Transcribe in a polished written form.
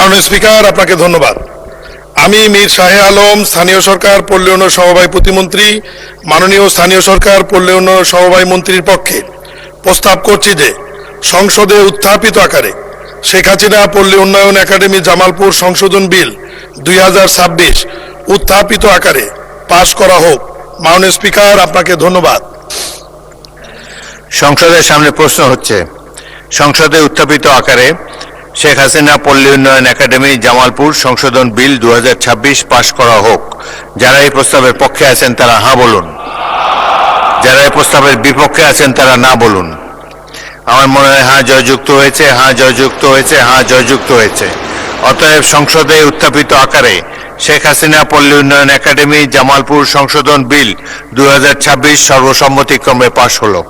মাননীয় স্পিকার, আপনাকে ধন্যবাদ। আমি মীর শাহে আলম, স্থানীয় সরকার পল্লী উন্নয়ন সমবায় প্রতিমন্ত্রী, মাননীয় স্থানীয় সরকার পল্লী উন্নয়ন সমবায় মন্ত্রীর পক্ষে প্রস্তাব করছি যে সংসদে উত্থাপিত আকারে শেখ হাসিনা পল্লী উন্নয়ন একাডেমি জামালপুর সংশোধন বিল 2026 উত্থাপিত আকারে পাশ করা হোক। মাননীয় স্পিকার, আপনাকে ধন্যবাদ। সংসদের সামনে প্রশ্ন হচ্ছে, সংসদে উত্থাপিত আকারে শেখ হাসিনা পল্লী উন্নয়ন একাডেমি জামালপুর সংশোধন বিল 2026 পাশ করা হোক। যারা এই প্রস্তাবের পক্ষে আছেন তারা হ্যাঁ বলুন, যারা এই প্রস্তাবের বিপক্ষে আছেন তারা না বলুন। আমার মনে হয় হ্যাঁ জয়যুক্ত হয়েছে, হ্যাঁ জয়যুক্ত হয়েছে, হ্যাঁ জয়যুক্ত হয়েছে। অতএব সংসদে উত্থাপিত আকারে শেখ হাসিনা পল্লী উন্নয়ন একাডেমি জামালপুর সংশোধন বিল 2026 সর্বসম্মতিক্রমে পাশ হলো।